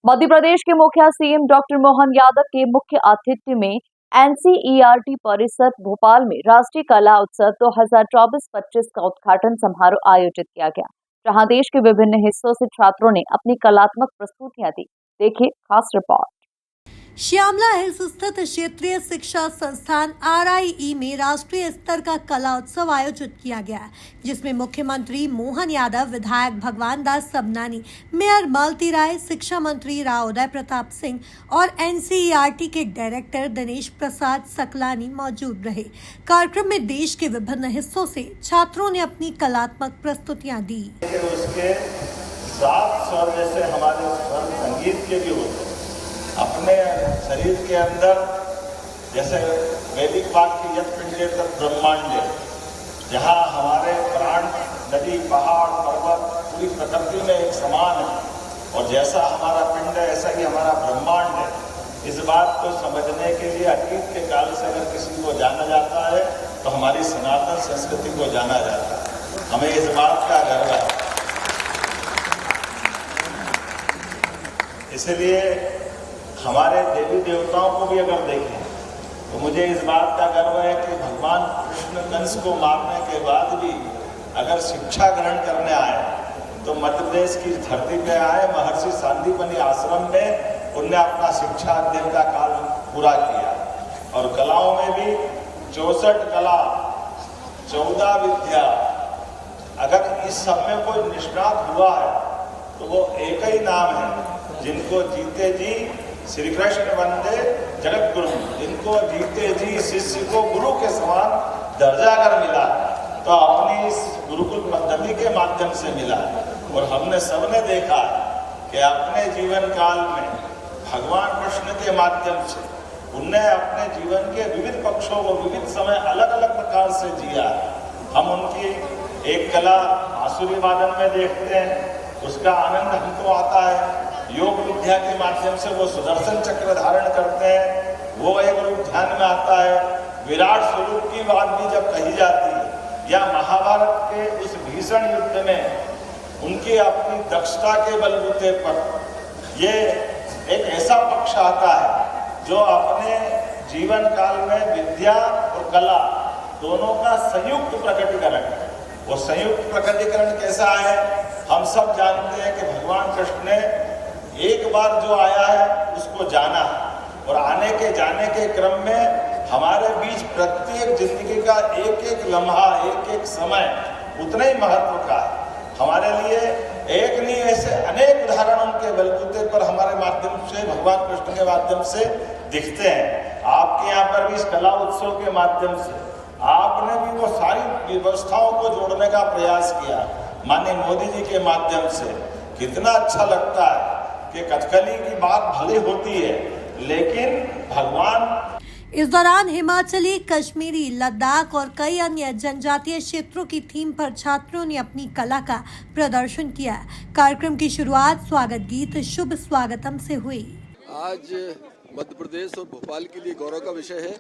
मध्य प्रदेश के मुखिया CM doctor Mohan Yadav के मुख्य आतिथ्य में एनसीईआरटी परिसर भोपाल में राष्ट्रीय कला उत्सव 2024-25 का उद्घाटन समारोह आयोजित किया गया, जहां देश के विभिन्न हिस्सों से छात्रों ने अपनी कलात्मक प्रस्तुतियां दी। देखिए खास रिपोर्ट। श्यामला हिल्स स्थित क्षेत्रीय शिक्षा संस्थान RIE में राष्ट्रीय स्तर का कला उत्सव आयोजित किया गया, जिसमें मुख्यमंत्री मोहन यादव, विधायक भगवान दास सबनानी, मेयर मालती राय, शिक्षा मंत्री राव उदय प्रताप सिंह और NCERT के डायरेक्टर दिनेश प्रसाद सकलानी मौजूद रहे। कार्यक्रम में देश के विभिन्न हिस्सों से छात्रों ने अपनी कलात्मक प्रस्तुतियां दी। उसके सात स्वर जैसे हमारे स्वर संगीत के भी होते हैं। अपने शरीर के अंदर जैसे वैदिक वाक्य यत् पिंडे तत् ब्रह्मांडे, जहाँ हमारे प्राण नदी पहाड़ पर्वत पूरी प्रकृति में एक समान है और जैसा हमारा पिंड है ऐसा ही हमारा ब्रह्मांड है। इस बात को समझने के लिए अतीत के काल से अगर किसी को जाना जाता है तो हमारी सनातन संस्कृति को जाना जाता है। हमें इस बात का गर्व है। इसलिए हमारे देवी देवताओं को भी अगर देखें तो मुझे इस बात का गर्व है कि भगवान कृष्ण कंस को मारने के बाद भी अगर शिक्षा ग्रहण करने आए तो मध्य प्रदेश की धरती पे आए, महर्षि सांदीपनि आश्रम में उनने अपना शिक्षा अध्ययन का काल पूरा किया। और कलाओं में भी 64 कला, 14 विद्या, अगर इस सब में कोई निष्णात हुआ है तो वो एक ही नाम है, जिनको जीते जी श्री कृष्ण वंदे जगत गुरु, जिनको जीते जी शिष्य को गुरु के समान दर्जा अगर मिला तो अपनी इस गुरुकुल पद्धति के माध्यम से मिला। और हमने सबने देखा कि अपने जीवन काल में भगवान कृष्ण के माध्यम से उनने अपने जीवन के विविध पक्षों को विविध समय अलग अलग प्रकार से जिया। हम उनकी एक कला बांसुरी वादन में देखते हैं, उसका आनंद हमको आता है। योग विद्या के माध्यम से वो सुदर्शन चक्र धारण करते हैं, वो एक रूप ध्यान में आता है। विराट स्वरूप की बात भी जब कही जाती है, या महाभारत के उस भीषण युद्ध में उनकी अपनी दक्षता के बलबूते पर ये एक ऐसा पक्ष आता है जो अपने जीवन काल में विद्या और कला दोनों का संयुक्त प्रकटीकरण है। वो संयुक्त प्रकटीकरण कैसा है, हम सब जानते हैं कि भगवान कृष्ण ने एक बार जो आया है उसको जाना है, और आने के जाने के क्रम में हमारे बीच प्रत्येक जिंदगी का एक एक लम्हा, एक एक समय उतना ही महत्व का है। हमारे लिए एक नहीं, ऐसे अनेक उदाहरण उनके बलबूते पर हमारे माध्यम से, भगवान कृष्ण के माध्यम से दिखते हैं। आपके यहाँ पर भी इस कला उत्सव के माध्यम से आपने भी वो सारी व्यवस्थाओं को जोड़ने का प्रयास किया, माननीय मोदी जी के माध्यम से। कितना अच्छा लगता है कि कथकली की बात भले होती है लेकिन भगवान। इस दौरान हिमाचली, कश्मीरी, लद्दाख और कई अन्य जनजातीय क्षेत्रों की थीम पर छात्रों ने अपनी कला का प्रदर्शन किया। कार्यक्रम की शुरुआत स्वागत गीत शुभ स्वागतम से हुई। आज मध्य प्रदेश और भोपाल के लिए गौरव का विषय है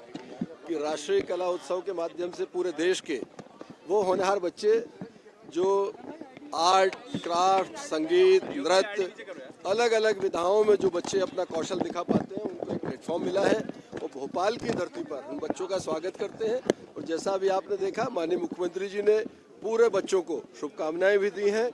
कि राष्ट्रीय कला उत्सव के माध्यम से पूरे देश के वो होनहार बच्चे जो आर्ट, क्राफ्ट, संगीत, नृत्य, अलग अलग विधाओं में जो बच्चे अपना कौशल दिखा पाते हैं, उनको एक प्लेटफॉर्म मिला है। और भोपाल की धरती पर उन बच्चों का स्वागत करते हैं। और जैसा अभी आपने देखा, माननीय मुख्यमंत्री जी ने पूरे बच्चों को शुभकामनाएं भी दी हैं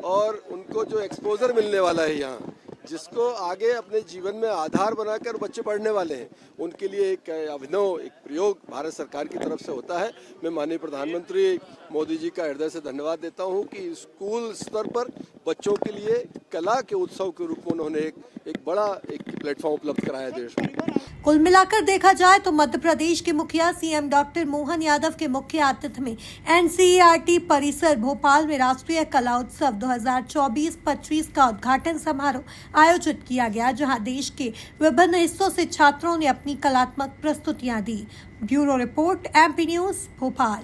और उनको जो एक्सपोजर मिलने वाला है यहाँ, जिसको आगे अपने जीवन में आधार बनाकर बच्चे पढ़ने वाले हैं, उनके लिए एक अभिनव एक प्रयोग भारत सरकार की तरफ से होता है। मैं माननीय प्रधानमंत्री मोदी जी का हृदय से धन्यवाद देता हूं कि स्कूल स्तर पर बच्चों के लिए कला के उत्सव के रूप में उन्होंने एक बड़ा एक प्लेटफॉर्म उपलब्ध कराया देश में। कुल मिलाकर देखा जाए तो मध्य प्रदेश के मुखिया सीएम डॉक्टर मोहन यादव के मुख्य आतिथ्य में NCERT परिसर भोपाल में राष्ट्रीय कला उत्सव 2024-25 का उद्घाटन समारोह आयोजित किया गया, जहां देश के विभिन्न हिस्सों से छात्रों ने अपनी कलात्मक प्रस्तुतियां दी। Bureau report, MP news, Bhopal.